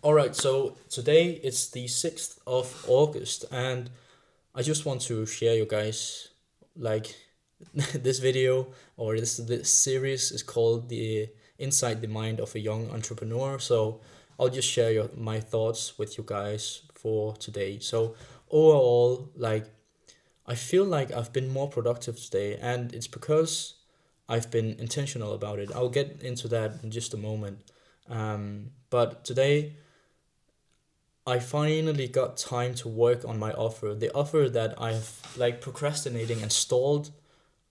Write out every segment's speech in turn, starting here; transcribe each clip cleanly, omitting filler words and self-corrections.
All right, so today it's the 6th of August, and I just want to share you guys like this video or this series is called the Inside the Mind of a Young Entrepreneur. So I'll just share my thoughts with you guys for today. So overall, like I feel like I've been more productive today, and it's because I've been intentional about it. I'll get into that in just a moment. But today I finally got time to work on my offer. The offer that I've like procrastinating and stalled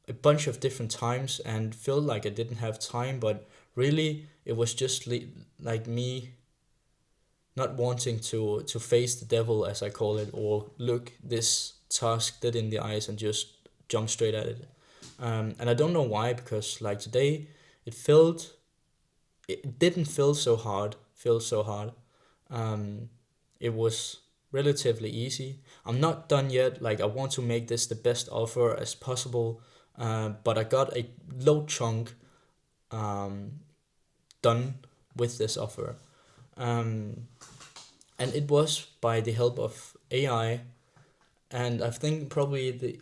a bunch of different times and felt like I didn't have time, but really it was just like me not wanting to face the devil, as I call it, or look this task dead in the eyes and just jump straight at it. And I don't know why, because like today it felt it didn't feel so hard. um it was relatively easy. I'm not done yet. Like I want to make this the best offer as possible. But I got a low chunk um, done with this offer. Um, and it was by the help of AI. And I think probably the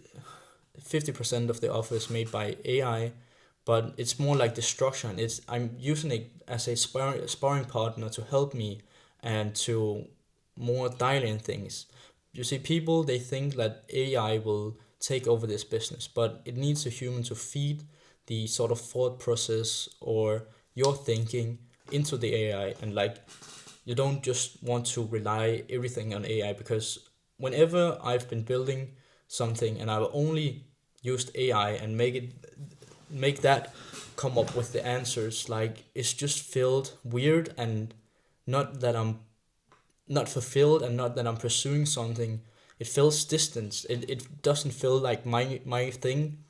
50% of the offer is made by AI, but it's more like the structure. And I'm using it as a sparring partner to help me and to more dial in things. You see, people they think that AI will take over this business, but it needs a human to feed the sort of thought process or your thinking into the AI. And like you don't just want to rely everything on AI, because whenever I've been building something and I've only used AI and make that come up with the answers, like it's just felt weird, and not that I'm not fulfilled, and not that I'm pursuing something. It feels distant. It doesn't feel like my thing.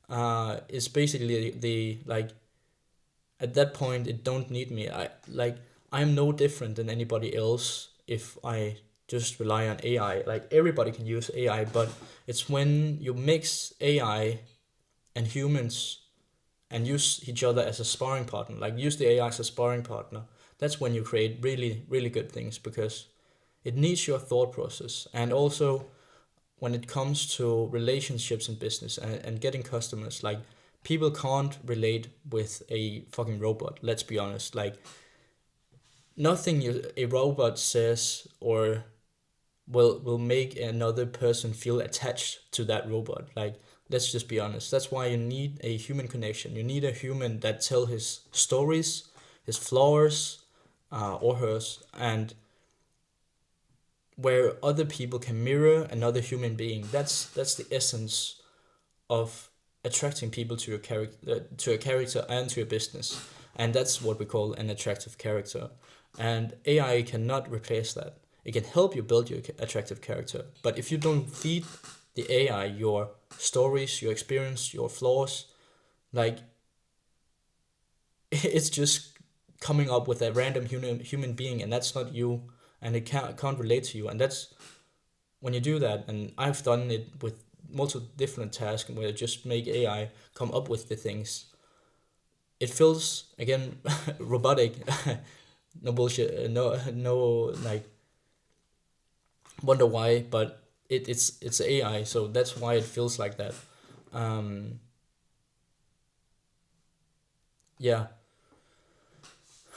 It's basically the like at that point it don't need me. I'm no different than anybody else if I just rely on AI. Like everybody can use AI, but it's when you mix AI and humans and use each other as a sparring partner, like use the AI as a sparring partner. That's when you create really, really good things, because it needs your thought process. And also, when it comes to relationships in business and getting customers, like people can't relate with a fucking robot. Let's be honest. Like nothing a robot says or will make another person feel attached to that robot. Like let's just be honest. That's why you need a human connection. You need a human that tell his stories, his flaws, or hers, and where other people can mirror another human being. That's the essence of attracting people to your character and to your business, and that's what we call an attractive character. And AI cannot replace that. It can help you build your attractive character, but if you don't feed the AI your stories, your experience, your flaws, like it's just coming up with a random human being, and that's not you, and it can't relate to you. And that's when you do that, and I've done it with multiple different tasks where I just make AI come up with the things. It feels again robotic. No bullshit. No like wonder why, but it's AI, so that's why it feels like that. Um, yeah.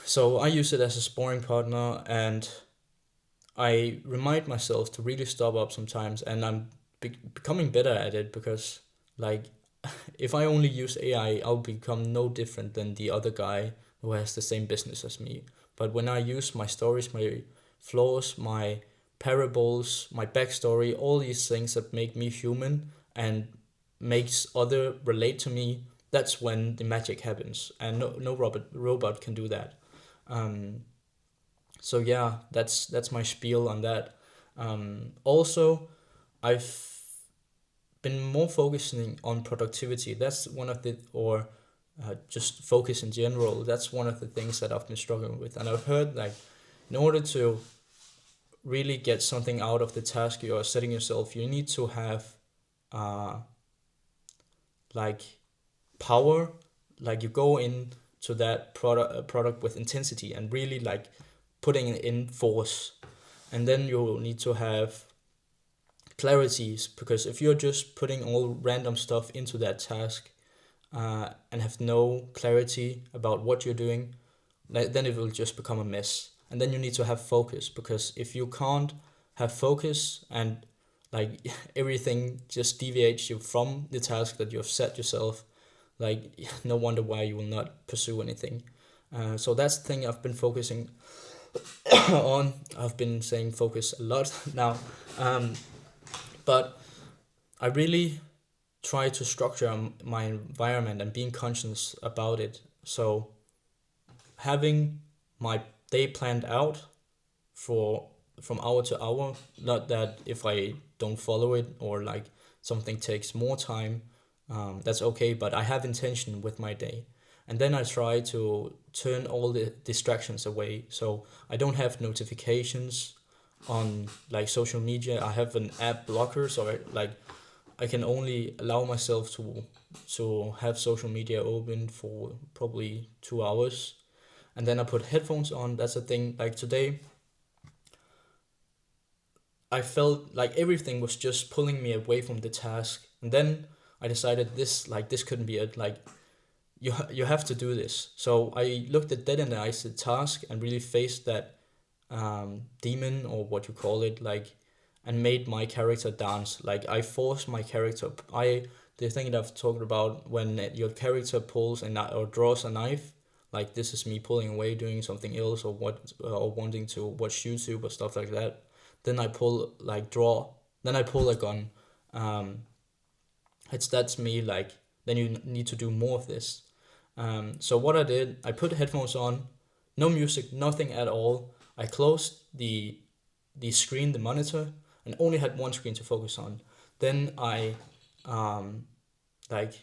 So I use it as a sparring partner, and I remind myself to really stop up sometimes, and I'm becoming better at it, because like if I only use AI, I'll become no different than the other guy who has the same business as me. But when I use my stories, my flaws, my parables, my backstory, all these things that make me human and makes other relate to me, that's when the magic happens. And no robot can do that. Um, so yeah, that's my spiel on that. Also, I've been more focusing on productivity. That's one of the or just focus in general. That's one of the things that I've been struggling with. And I've heard like in order to really get something out of the task you are setting yourself, you need to have uh like power. Like you go in to that product with intensity and really like putting in force, and then you need to have clarities, because if you're just putting all random stuff into that task, and have no clarity about what you're doing, then it will just become a mess. And then you need to have focus, because if you can't have focus and like everything just deviates you from the task that you have set yourself, like no wonder why you will not pursue anything. So that's the thing I've been focusing on. I've been saying focus a lot now, but I really try to structure my environment and being conscious about it. So having my day planned out for from hour to hour, not that if I don't follow it or like something takes more time, that's okay, but I have intention with my day. And then I try to turn all the distractions away. So I don't have notifications on like social media. I have an app blocker, so I can only allow myself to have social media open for probably 2 hours, and then I put headphones on. That's the thing. Like today, I felt like everything was just pulling me away from the task, and then I decided this couldn't be it. Like you have to do this. So I looked at that in the eyes, the task, and really faced that demon, or what you call it, like, and made my character dance. Like I forced my character. The thing that I've talked about, when your character pulls or draws a knife, like this is me pulling away, doing something else, or wanting to watch YouTube or stuff like that. Then I pull like draw. Then I pull a gun. Um, that's me. Like then you need to do more of this. So what I did, I put headphones on, no music, nothing at all. I closed the screen, the monitor, and only had one screen to focus on. Then I like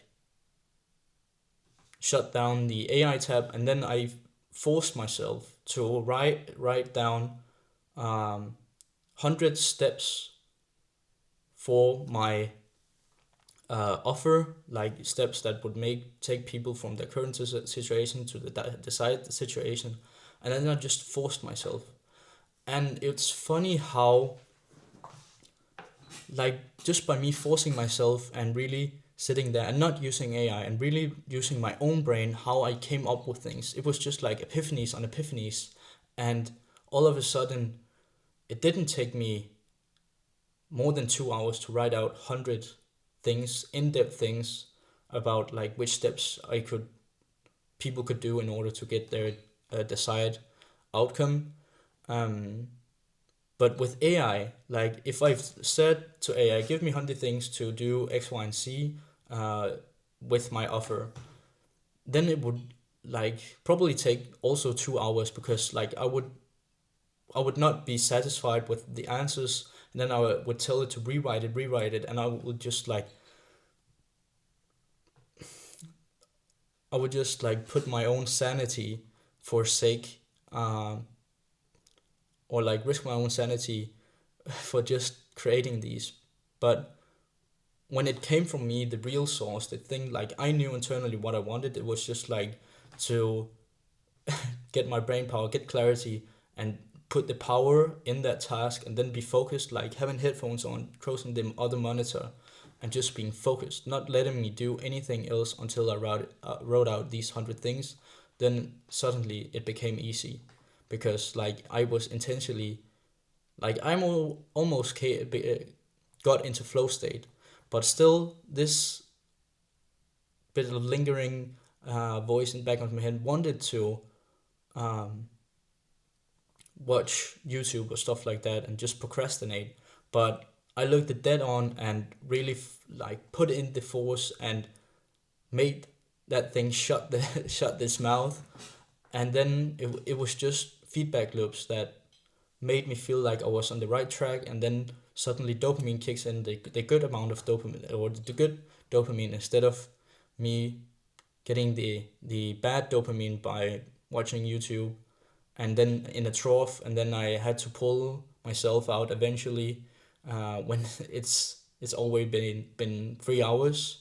shut down the AI tab, and then I forced myself to write down 100 steps for my offer, like steps that would take people from their current situation to the desired situation. And then I just forced myself. And it's funny how, like, just by me forcing myself and really sitting there and not using AI and really using my own brain, how I came up with things, it was just like epiphanies on epiphanies. And all of a sudden, it didn't take me more than 2 hours to write out 100 things, in-depth things about like which steps people could do in order to get their desired outcome. But with AI, like if I've said to AI, give me 100 things to do X, Y, and Z with my offer, then it would like probably take also 2 hours, because like I would not be satisfied with the answers, and then I would tell it to rewrite it, and I would just like put my own sanity for sake, or like risk my own sanity for just creating these. But when it came from me, the real source, the thing, like I knew internally what I wanted. It was just like to get my brain power, get clarity, and put the power in that task, and then be focused, like having headphones on, closing the other monitor, and just being focused, not letting me do anything else until I wrote out these 100 things. Then suddenly it became easy, because like I was intentionally, like almost got into flow state, but still this bit of lingering voice in the back of my head wanted to watch YouTube or stuff like that and just procrastinate. But I looked at that on and really like put in the force and made that thing shut shut this mouth. And then it was just feedback loops that made me feel like I was on the right track, and then suddenly dopamine kicks in, the good amount of dopamine, or the good dopamine, instead of me getting the bad dopamine by watching YouTube, and then in a trough, and then I had to pull myself out eventually, when it's always been 3 hours.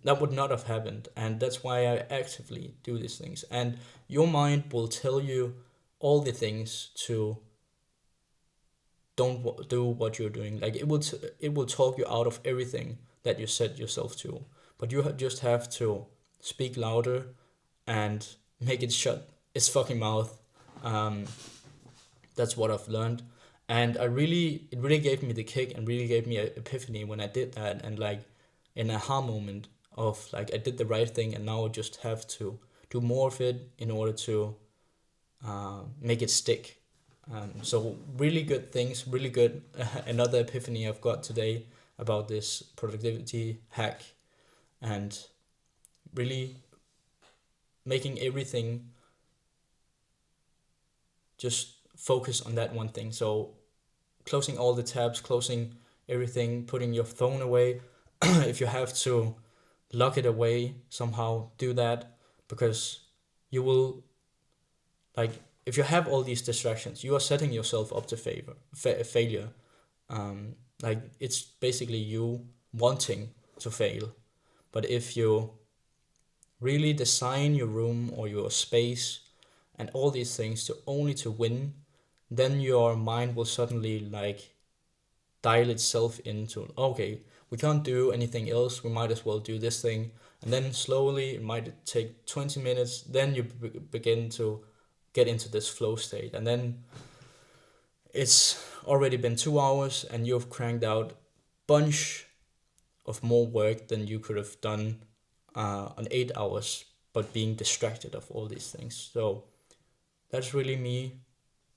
That would not have happened, and that's why I actively do these things. And your mind will tell you all the things to don't do what you're doing. Like it will talk you out of everything that you set yourself to, but you just have to speak louder and make it shut its fucking mouth. Um, that's what I've learned, and it really gave me the kick and really gave me an epiphany when I did that, and like an aha moment of like I did the right thing, and now I just have to do more of it in order to make it stick. So really good things, really good. Another epiphany I've got today about this productivity hack, and really making everything just focus on that one thing. So closing all the tabs, closing everything, putting your phone away. If you have to lock it away somehow, do that, because you will, like, if you have all these distractions, you are setting yourself up to failure. Like it's basically you wanting to fail. But if you really design your room or your space and all these things to only to win, then your mind will suddenly like dial itself into, okay, we can't do anything else, we might as well do this thing. And then slowly it might take 20 minutes, then you begin to get into this flow state, and then it's already been 2 hours and you've cranked out bunch of more work than you could have done on 8 hours, but being distracted of all these things. So that's really me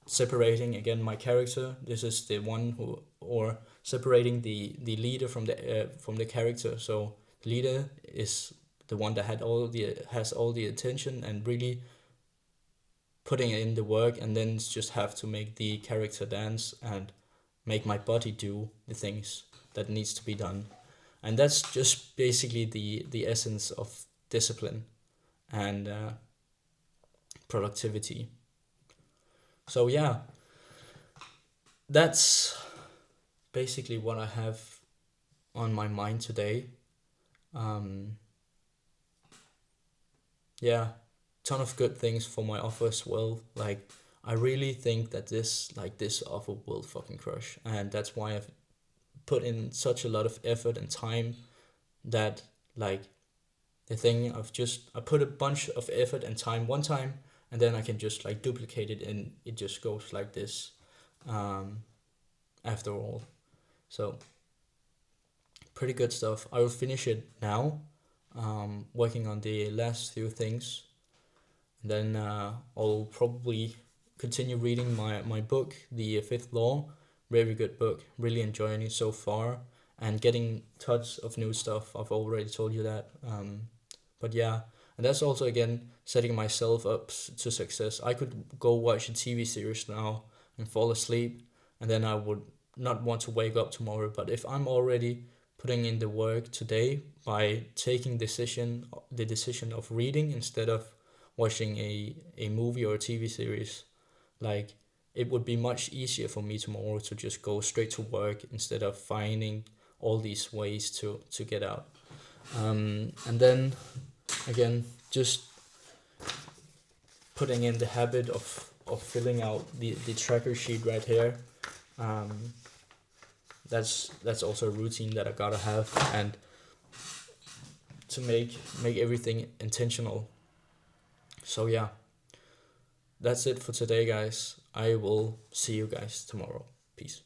separating again my character. This is the one who, or separating the leader from the character. So the leader is the one that has all the attention and really putting in the work, and then just have to make the character dance and make my body do the things that needs to be done. And that's just basically the essence of discipline and productivity. So yeah, that's basically what I have on my mind today. Yeah, ton of good things for my offer as well. Like I really think that this offer will fucking crush, and that's why I've put in such a lot of effort and time. That like the thing of just I put a bunch of effort and time one time, and then I can just like duplicate it, and it just goes like this after all. So pretty good stuff. I will finish it now, working on the last few things. And then I'll probably continue reading my book, The Fifth Law. Very good book. Really enjoying it so far, and getting tons of new stuff. I've already told you that. But yeah, and that's also again setting myself up to success. I could go watch a TV series now and fall asleep, and then I would not want to wake up tomorrow. But if I'm already putting in the work today by taking the decision of reading instead of watching a movie or a TV series, like it would be much easier for me tomorrow to just go straight to work instead of finding all these ways to get out. And then again, just putting in the habit of filling out the tracker sheet right here. That's also a routine that I gotta have, and to make everything intentional. So yeah, that's it for today, guys. I will see you guys tomorrow. Peace.